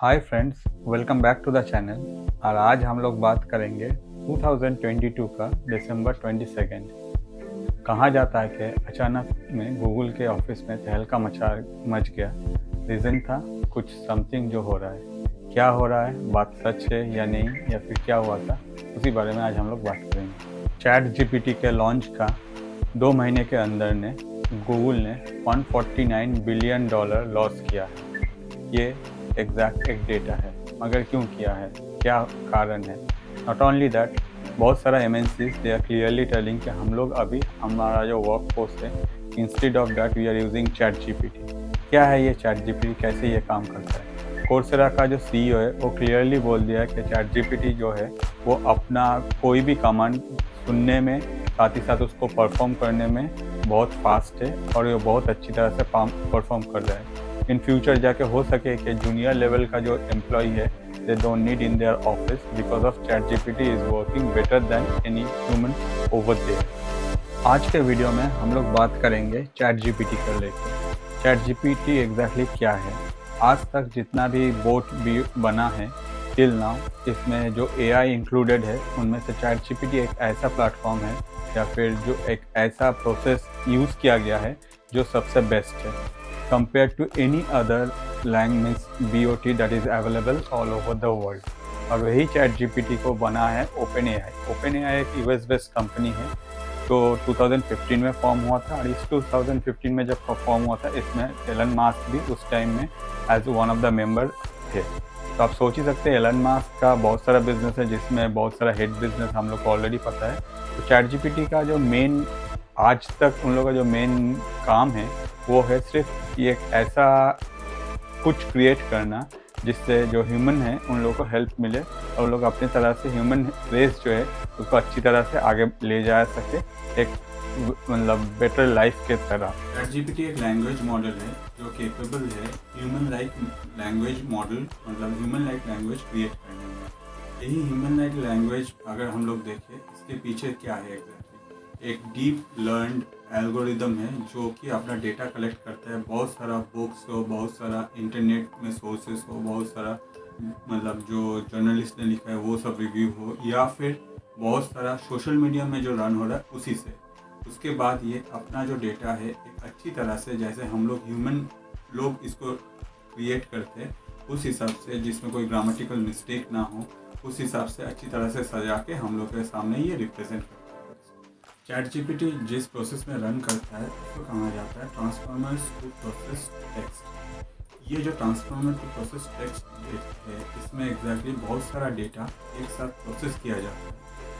Hi friends, welcome back to the channel. और आज हम लोग बात करेंगे 2022 का दिसंबर 22। कहा जाता है कि अचानक में गूगल के ऑफिस में तहलका मच गया। रीज़न था कुछ समथिंग जो हो रहा है। क्या हो रहा है, बात सच है या नहीं, या फिर क्या हुआ था, उसी बारे में आज हम लोग बात करेंगे। चैट जीपीटी के लॉन्च का 2 महीने के अंदर ने गूगल ने $149 बिलियन लॉस किया है। ये एग्जैक्ट एक डेटा है, मगर क्यों किया है, क्या कारण है। नॉट ओनली दैट, बहुत सारा MNCs they are clearly telling कि हम लोग अभी हमारा जो वर्क फोर्स है, instead of that we are using chat GPT. क्या है ये चैट जीपीटी, कैसे ये काम करता है। कोर्सेरा का जो सीईओ है वो क्लियरली बोल दिया है कि चैट जीपीटी जो है वो अपना कोई भी कमांड सुनने में, साथ ही साथ उसको परफॉर्म करने में बहुत फास्ट है और ये बहुत अच्छी तरह से परफॉर्म कर रहा है। इन फ्यूचर जाके हो सके कि जूनियर लेवल का जो एम्प्लॉय है, they don't need in their office because of chat GPT is working better than any human over there. आज के वीडियो में हम लोग बात करेंगे चैट जीपीटी को लेकर। चैट जीपीटी एग्जैक्टली क्या है। आज तक जितना भी बोट भी बना है टिल नाउ, इसमें जो एआई इंक्लूडेड है उनमें से चैट जीपीटी एक ऐसा प्लेटफॉर्म है या फिर जो एक ऐसा प्रोसेस यूज़ किया गया है जो सबसे बेस्ट है compared to any other language BOT that is available all over the world। और वही चैट जीपीटी को बना है ओपन एआई एक यूएस बेस्ड कंपनी है जो 2015 में फॉर्म हुआ था। और इस 2015 में जब फॉर्म हुआ था, इसमें एलन मास्क भी उस टाइम में as one of the member थे। तो आप सोच ही सकते हैं एलन मास्क का बहुत सारा बिजनेस है जिसमें बहुत सारा हेड बिजनेस हम लोग को ऑलरेडी पता है। तो चैट जीपीटी का जो मेन, आज तक उन लोगों का जो मेन काम है वो है सिर्फ ये एक ऐसा कुछ क्रिएट करना जिससे जो ह्यूमन है उन लोगों को हेल्प मिले और लोग अपनी तरह से ह्यूमन रेस जो है उसको अच्छी तरह से आगे ले जा सके, एक मतलब बेटर लाइफ के तरह। चैट जीपीटी एक लैंग्वेज मॉडल है जो केपेबल है ह्यूमन लाइक लैंग्वेज मॉडल, मतलब ह्यूमन लाइक लैंग्वेज क्रिएट करने में। यही ह्यूमन लाइक लैंग्वेज अगर हम लोग देखें, इसके पीछे क्या है एग्जैक्टली, एक डीप लर्नड एल्गोरिदम है जो कि अपना डेटा कलेक्ट करता है। बहुत सारा बुक्स हो, बहुत सारा इंटरनेट में सोर्सेस हो, बहुत सारा मतलब जो जर्नलिस्ट ने लिखा है वो सब रिव्यू हो, या फिर बहुत सारा सोशल मीडिया में जो रन हो रहा है उसी से। उसके बाद ये अपना जो डेटा है एक अच्छी तरह से, जैसे हम लोग ह्यूमन लोग इसको क्रिएट करते हैं उस हिसाब से, जिसमें कोई ग्रामेटिकल मिस्टेक ना हो, उस हिसाब से अच्छी तरह से सजा के हम लोग के सामने ये रिप्रेजेंट करता है। चैट जीपीटी जिस प्रोसेस में रन करता है उसको कहा जाता है ट्रांसफॉर्मर्स टू प्रोसेस टेक्स्ट। ये जो ट्रांसफॉर्मर टू प्रोसेस टेक्स्ट है, इसमें एग्जैक्टली बहुत सारा डेटा एक साथ प्रोसेस किया जाता है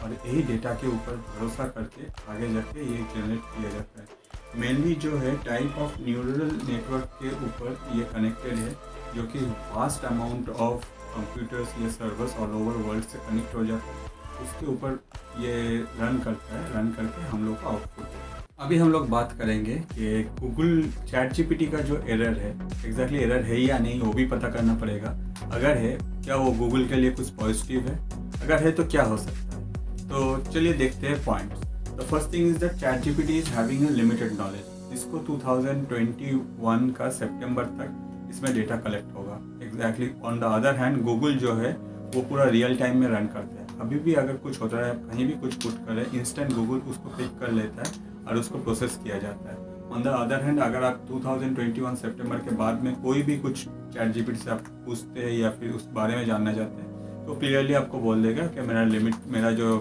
और यही डेटा के ऊपर भरोसा करके आगे जाके ये जनरेट किया जाता है। मेनली जो है टाइप ऑफ न्यूरल नेटवर्क के ऊपर ये कनेक्टेड है, जो कि वास्ट अमाउंट ऑफ कंप्यूटर्स या सर्वर्स ऑल ओवर वर्ल्ड से कनेक्ट हो जाता है। उसके ऊपर ये रन करता है, रन करके हम लोग का आउटपुट है। अभी हम लोग बात करेंगे कि गूगल चैट जीपीटी का जो एरर है, एग्जैक्टली एरर है या नहीं वो भी पता करना पड़ेगा। अगर है, क्या वो गूगल के लिए कुछ पॉजिटिव है, अगर है तो क्या हो सकता है। तो चलिए देखते हैं points. The first thing is that chat GPT is having a limited knowledge. इसको 2021 का सितंबर तक इसमें डेटा कलेक्ट होगा exactly. On the other hand Google जो है वो पूरा रियल टाइम में रन करता है। अभी भी अगर कुछ होता है, कहीं भी कुछ पुट करे, इंस्टेंट गूगल उसको पिक कर लेता है और उसको प्रोसेस किया जाता है। ऑन द अदर हैंड अगर आप 2021 सितंबर के बाद में कोई भी कुछ चैट जीपीटी से आप पूछते हैं या फिर उस बारे में जानना चाहते हैं, तो क्लियरली आपको बोल देगा कि मेरा जो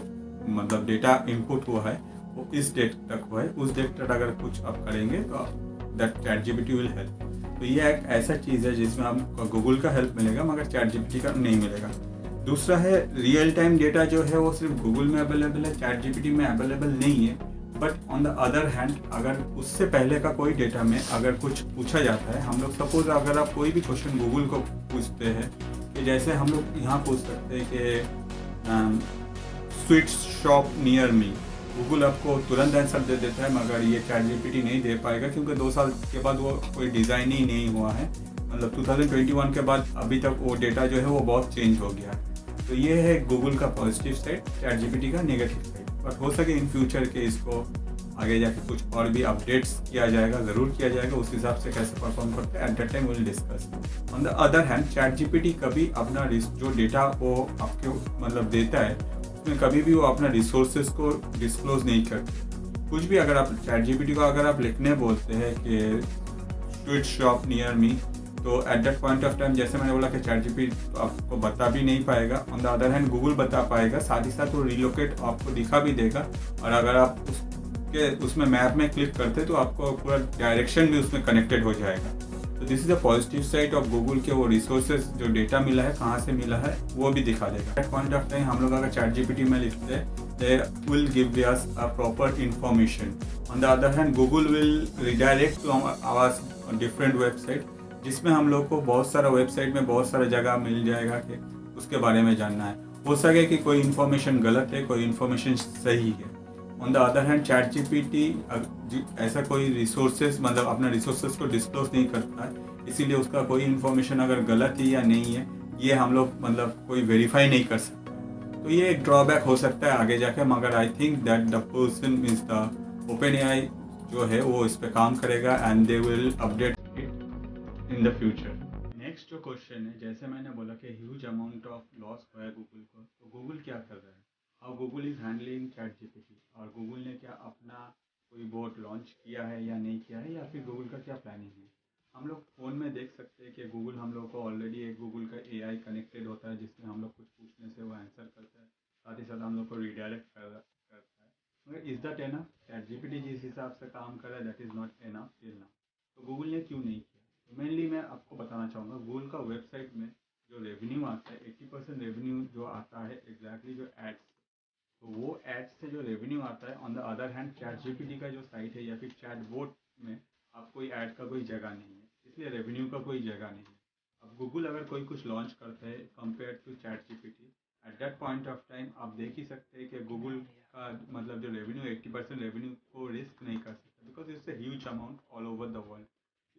मतलब डेटा इनपुट हुआ है वो इस डेट तक हुआ है। उस डेट तक अगर कुछ आप करेंगे तो that chat GPT will help. तो ये एक ऐसा चीज़ है जिसमें आपको गूगल का हेल्प मिलेगा मगर चैट जीपीटी का नहीं मिलेगा। दूसरा है रियल टाइम डेटा जो है वो सिर्फ गूगल में अवेलेबल है, चैट जीपीटी में अवेलेबल नहीं है। But on the other hand अगर उससे पहले का कोई डेटा में अगर कुछ पूछा जाता है, हम लोग सपोज अगर आप कोई भी क्वेश्चन गूगल को पूछते हैं, कि जैसे हम लोग यहाँ पूछ सकते हैं कि sweet shop near me, Google आपको तुरंत आंसर दे देता है, मगर ये चैट जीपीटी नहीं दे पाएगा क्योंकि 2 साल के बाद वो कोई डिज़ाइन ही नहीं हुआ है। मतलब 2021 के बाद अभी तक वो डेटा जो है वो बहुत चेंज हो गया है। तो ये है गूगल का पॉजिटिव साइड, चैट जीपीटी का नेगेटिव साइड। बट हो सके इन फ्यूचर के इसको आगे जाके कुछ और भी अपडेट्स किया जाएगा, ज़रूर किया जाएगा। उस हिसाब से कैसे परफॉर्म करते हैं eight that time will discuss. On the other hand chat GPT कभी अपना जो डेटा वो आपके मतलब देता है उसमें कभी भी वो अपना रिसोर्सेज को डिस्क्लोज नहीं करते। कुछ भी अगर आप चैट जीपीटी को अगर आप लिखने बोलते हैं कि स्ट्रीट शॉप नियर मी, तो at that point of time जैसे मैंने बोला कि चैट जीपीटी आपको बता भी नहीं पाएगा। On the other hand Google बता पाएगा, साथ ही साथ वो रिलोकेट आपको दिखा भी देगा। और अगर आप उसमें मैप में क्लिक करते तो आपको पूरा डायरेक्शन भी उसमें कनेक्टेड हो जाएगा। तो this is the positive side of Google के वो रिसोर्सेज जो डेटा मिला है कहाँ से मिला है वो भी दिखा देगा। एट पॉइंट ऑफ टाइम हम लोग अगर चैट जीपीटी में लिखते हैं they will give us a proper information. On the other hand, Google will redirect to our different website, जिसमें हम लोग को बहुत सारा वेबसाइट में बहुत सारा जगह मिल जाएगा कि उसके बारे में जानना है। हो सके कि कोई इन्फॉर्मेशन गलत है, कोई इन्फॉर्मेशन सही है। On the other hand chat GPT ऐसा कोई रिसोर्सेज मतलब अपना रिसोर्सेज को डिस्क्लोज नहीं करता है, इसीलिए उसका कोई इन्फॉर्मेशन अगर गलत है या नहीं है ये हम लोग मतलब कोई वेरीफाई नहीं कर सकते। तो ये एक ड्रॉबैक हो सकता है आगे जाके, मगर I think that the person means the OpenAI जो है वो इस पे काम करेगा and they will update it in the future. Next जो क्वेश्चन है, जैसे मैंने बोला कि ह्यूज अमाउंट ऑफ लॉस हुआ है गूगल को, तो गूगल क्या कर रहा है, how Google is handling chat GPT, और गूगल ने क्या अपना कोई बोट लॉन्च किया है या नहीं किया है, या फिर गूगल का क्या प्लानिंग है। हम लोग फ़ोन में देख सकते हैं कि गूगल हम लोग को ऑलरेडी एक गूगल का AI कनेक्टेड होता है जिसमें हम लोग कुछ पूछने से वो आंसर करता है, साथ ही साथ हम लोग को रिडायरेक्ट करता है। मगर is that enough? Chat GPT जिस हिसाब से काम कर रहा है that is not enough till now. तो गूगल ने क्यों नहीं किया? तो मेनली मैं आपको बताना चाहूँगा, गूगल का वेबसाइट में जो रेवेन्यू आता है 80% रेवेन्यू जो आता है एग्जैक्टली जो एड्स, तो वो एड्स से जो रेवेन्यू आता है। On the other hand chat GPT का जो साइट है या फिर चैट बोट में आप कोई ऐड का कोई जगह नहीं है, इसलिए रेवेन्यू का कोई जगह नहीं है। अब गूगल अगर कोई कुछ लॉन्च करता है compare to chat GPT, at that point of time आप देख ही सकते हैं कि गूगल का मतलब जो रेवेन्यू 80% रेवेन्यू को रिस्क नहीं कर सकता, because it's a huge amount all over the world.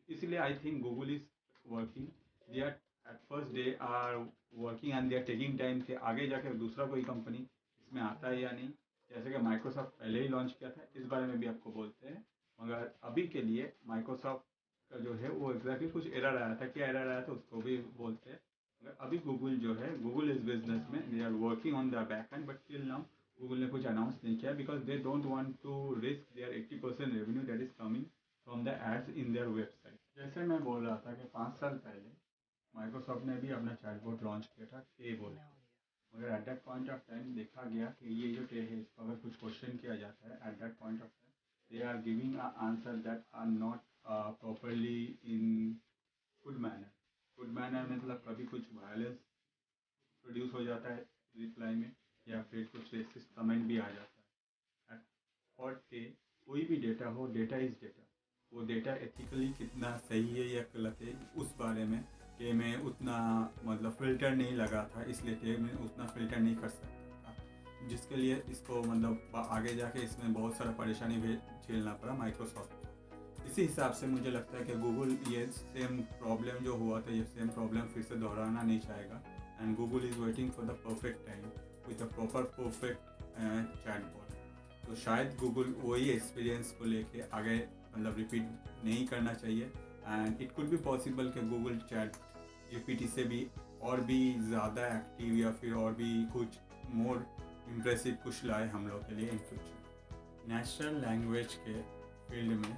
इसलिए I think Google is working, they are at first they are working and they are taking time कि आगे जाकर दूसरा कोई कंपनी इसमें आता है या नहीं। जैसे कि माइक्रोसॉफ्ट पहले ही लॉन्च किया था, इस बारे में भी आपको बोलते हैं, मगर अभी के लिए माइक्रोसॉफ्ट का जो है वो एग्जैक्टली कुछ एरर आया था, क्या एरर आया था उसको भी बोलते हैं। मगर अभी गूगल जो है, गूगल इज बिजनेस में, they are working on the back end, but till now Google ने कुछ अनाउंस नहीं किया because they don't want to risk their 80% revenue that is coming from the ads in their website. जैसे मैं बोल रहा था कि 5 साल पहले माइक्रोसॉफ्ट ने भी अपना चैटबॉट लॉन्च किया था टे बोल के, मगर eight that point of time देखा गया कि ये जो टे है इसको अगर कुछ क्वेश्चन किया जाता है at that point of time they are giving a answer that are not properly in good manner. Good manner मतलब कभी कुछ वायलेंस प्रोड्यूस हो जाता है रिप्लाई में, या फिर कुछ रेसिस्ट कमेंट भी आ जाता है। और टे कोई भी डेटा हो, डेटा इज़ डेटा, वो डेटा एथिकली कितना सही है या गलत है उस बारे में कि मैं उतना मतलब फ़िल्टर नहीं लगा था, इसलिए टे में उतना फ़िल्टर नहीं कर सकता था, जिसके लिए इसको मतलब आगे जाके इसमें बहुत सारा परेशानी भी झेलना पड़ा माइक्रोसॉफ्ट को। इसी हिसाब से मुझे लगता है कि गूगल ये सेम प्रॉब्लम जो हुआ था, ये सेम प्रॉब्लम फिर से दोहराना नहीं चाहेगा, and Google is waiting for the perfect time with a proper perfect chatbot. तो शायद गूगल वही एक्सपीरियंस को लेके आगे मतलब रिपीट नहीं करना चाहिए, and it could be possible कि गूगल चैट जीपीटी से भी और भी ज़्यादा एक्टिव या फिर और भी कुछ मोर इम्प्रेसिव कुछ लाए हम लोग के लिए इन फ्यूचर। नेचुरल लैंग्वेज के फील्ड में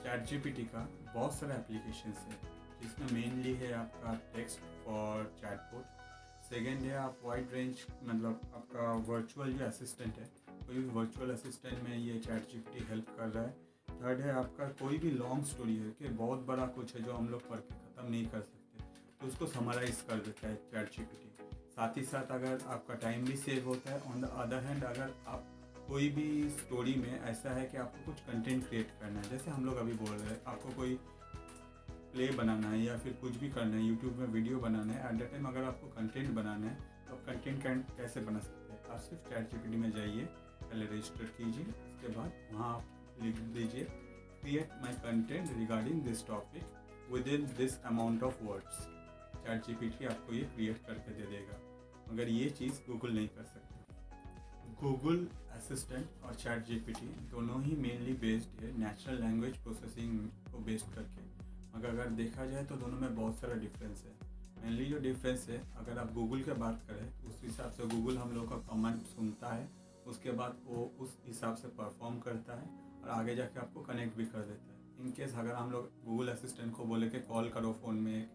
चैट जीपीटी का बहुत सारा एप्लीकेशंस है, जिसमें मेनली है आपका टेक्स्ट फॉर चैटबॉट, सेकेंड है आप वाइड रेंज मतलब आपका वर्चुअल जो असिस्टेंट है, कोई भी वर्चुअल असिस्टेंट में ये चैट जीपीटी हेल्प कर रहा है, थर्ड है आपका कोई भी लॉन्ग स्टोरी है कि बहुत बड़ा कुछ है जो हम लोग पढ़ के ख़त्म नहीं कर सकते, तो उसको समराइज़ कर देता है चैट जीपीटी। साथ ही साथ अगर आपका टाइम भी सेव होता है। ऑन द अदर हैंड अगर आप कोई भी स्टोरी में ऐसा है कि आपको कुछ कंटेंट क्रिएट करना है, जैसे हम लोग अभी बोल रहे हैं आपको कोई प्ले बनाना है या फिर कुछ भी करना है, यूट्यूब में वीडियो बनाना है, एट द टाइम अगर आपको कंटेंट बनाना है तो आप कंटेंट कैसे बना सकते हैं, आप सिर्फ चैट जीपीटी में जाइए, पहले रजिस्टर कीजिए, उसके बाद वहाँ आप लिख दीजिए create my content regarding this topic with in this amount of words. Chat GPT आपको ये क्रिएट करके दे देगा, मगर ये चीज़ गूगल नहीं कर सकता। गूगल असिस्टेंट और चैट जीपीटी दोनों ही मेनली बेस्ड है नेचुरल लैंग्वेज प्रोसेसिंग को बेस्ड करके, मगर अगर देखा जाए तो दोनों में बहुत सारा डिफरेंस है। मेनली जो डिफरेंस है, अगर आप गूगल की बात करें तो उस हिसाब से गूगल हम लोग का कमांड सुनता है, उसके बाद वो उस हिसाब से परफॉर्म करता है और आगे जाके आपको कनेक्ट भी कर देता है। इन केस अगर हम लोग गूगल असिस्टेंट को बोले कि कॉल करो फ़ोन में,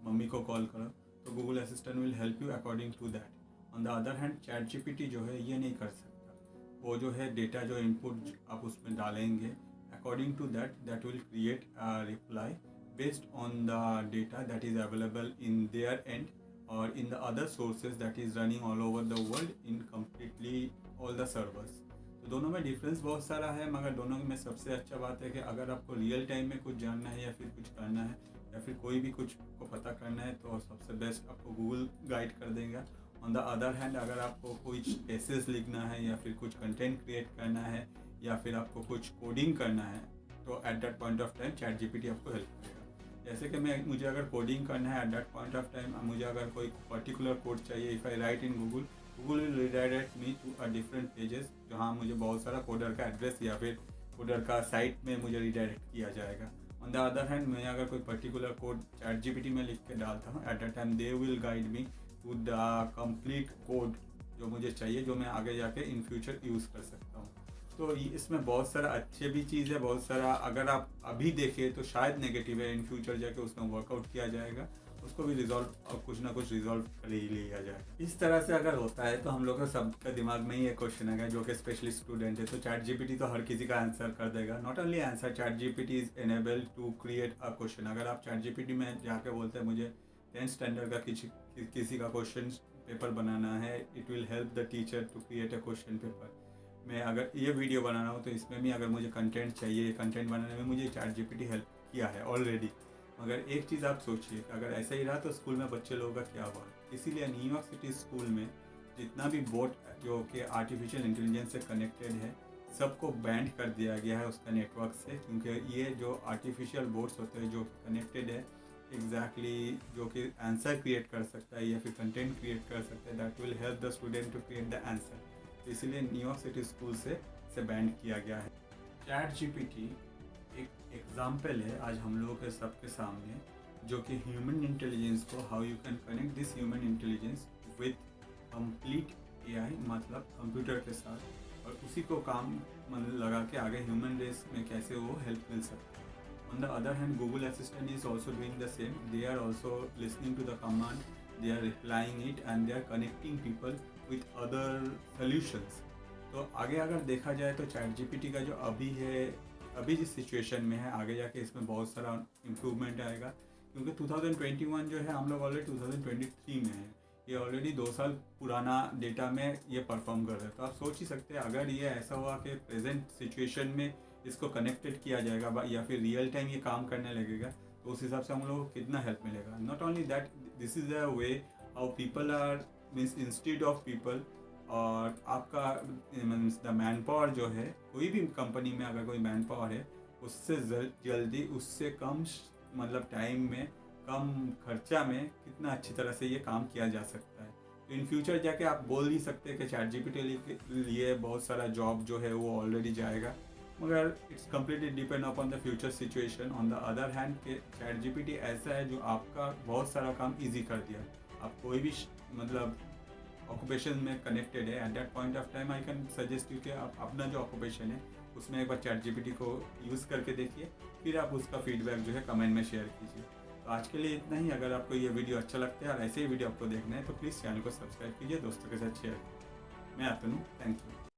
मम्मी को कॉल करो, तो Google assistant will help you according to that. On the other hand chat GPT जो है ये नहीं कर सकता। वो जो है डेटा जो इनपुट आप उसमें डालेंगे, according to that will create a reply based on the data that is available in their end or in the other sources that is running all over the world in completely all the servers। तो दोनों में difference बहुत सारा है, मगर दोनों में सबसे अच्छा बात है कि अगर आपको रियल टाइम में कुछ जानना है या फिर कुछ करना है या फिर कोई भी कुछ को पता करना है तो सबसे बेस्ट आपको गूगल गाइड कर देगा। ऑन द अदर हैंड अगर आपको कुछ एसेस लिखना है या फिर कुछ कंटेंट क्रिएट करना है या फिर आपको कुछ कोडिंग करना है तो at that point of time chat GPT आपको हेल्प करेगा। जैसे कि मुझे अगर कोडिंग करना है at that point of time, मुझे अगर कोई पर्टिकुलर कोड चाहिए, if I write in Google will redirect me to a different pages जहाँ मुझे बहुत सारा कोडर का एड्रेस या फिर कोडर का साइट में मुझे रिडायरेक्ट किया जाएगा। ऑन द अदर हैंड मैं अगर कोई पर्टिकुलर कोड चैट जीपीटी में लिख के डालता हूँ, at that time they will guide me to the complete code जो मुझे चाहिए, जो मैं आगे जाके इन फ्यूचर यूज़ कर सकता हूँ। तो इसमें बहुत सारा अच्छे भी चीज़ है, बहुत सारा अगर आप अभी देखें तो शायद नेगेटिव है, इन फ्यूचर जाके उसमें वर्कआउट किया जाएगा, उसको भी रिजॉल्व और कुछ ना कुछ रिजॉल्व कर ही लिया जाएगा। इस तरह से अगर होता है तो हम लोग का सबका दिमाग में ही एक क्वेश्चन है जो कि स्पेशली स्टूडेंट है, तो चैट जीपीटी तो हर किसी का आंसर कर देगा। Not only answer, chat GPT is enable to create a question. अगर आप चैट जीपीटी में जाके बोलते हैं मुझे 10th स्टैंडर्ड का किसी का क्वेश्चन पेपर बनाना है, it will help the teacher to create a question paper. मैं अगर ये वीडियो बनाना हो तो इसमें भी अगर मुझे कंटेंट चाहिए, कंटेंट बनाने में मुझे चैट जीपीटी हेल्प किया है ऑलरेडी। मगर एक चीज़ आप सोचिए, अगर ऐसा ही रहा तो स्कूल में बच्चे लोगों का क्या हुआ। इसीलिए न्यूयॉर्क सिटी स्कूल में जितना भी बोट जो कि आर्टिफिशियल इंटेलिजेंस से कनेक्टेड है, सबको बैंड कर दिया गया है उसका नेटवर्क से, क्योंकि ये जो आर्टिफिशियल बोट्स होते हैं जो कनेक्टेड है एग्जैक्टली जो कि आंसर क्रिएट कर सकता है या फिर कंटेंट क्रिएट कर सकता है, that will help the student to create the answer. इसीलिए न्यूयॉर्क सिटी स्कूल से बैंड किया गया है। चैट जीपीटी एक एग्जाम्पल है आज हम लोगों के सबके सामने, जो कि ह्यूमन इंटेलिजेंस को how you can connect this human intelligence with complete AI, मतलब कंप्यूटर के साथ, और उसी को काम लगा के आगे ह्यूमन रेस में कैसे वो हेल्प मिल सकता है। On the other hand Google assistant is also doing the same. They are also listening to the command, they are replying it and they are connecting people with other solutions। तो आगे अगर देखा जाए तो chat GPT का जो अभी जिस सिचुएशन में है, आगे जाके इसमें बहुत सारा इम्प्रूवमेंट आएगा, क्योंकि 2021 जो है हम लोग ऑलरेडी 2023 में है। ये ऑलरेडी 2 साल पुराना डेटा में ये परफॉर्म कर रहा है। तो आप सोच ही सकते हैं अगर ये ऐसा हुआ कि प्रेजेंट सिचुएशन में इसको कनेक्टेड किया जाएगा या फिर रियल टाइम ये काम करने लगेगा, तो उस हिसाब से हम लोगों को कितना हेल्प मिलेगा। Not only that, this is a way how people are means instead of people, और आपका मीन्स द मैन पावर जो है, कोई भी कंपनी में अगर कोई मैन पावर है, उससे जल्दी उससे कम मतलब टाइम में, कम खर्चा में कितना अच्छी तरह से ये काम किया जा सकता है। तो इन फ्यूचर जाके आप बोल ही सकते हैं कि चैट जीपीटी के लिए बहुत सारा जॉब जो है वो ऑलरेडी जाएगा, मगर it's completely depend upon the future situation. On the other hand के चैट जीपीटी ऐसा है जो आपका बहुत सारा काम इजी कर दिया। आप कोई भी मतलब ऑक्यूपेशन में कनेक्टेड है, at that point of time I can suggest you कि आप अपना जो ऑक्यूपेशन है उसमें एक बार चैट जीपीटी को यूज़ करके देखिए, फिर आप उसका फीडबैक जो है कमेंट में शेयर कीजिए। तो आज के लिए इतना ही। अगर आपको ये वीडियो अच्छा लगता है और ऐसे ही वीडियो आपको देखना है तो प्लीज़ चैनल को सब्सक्राइब कीजिए, दोस्तों के साथ शेयर कीजिए। मैं आतनु, थैंक यू।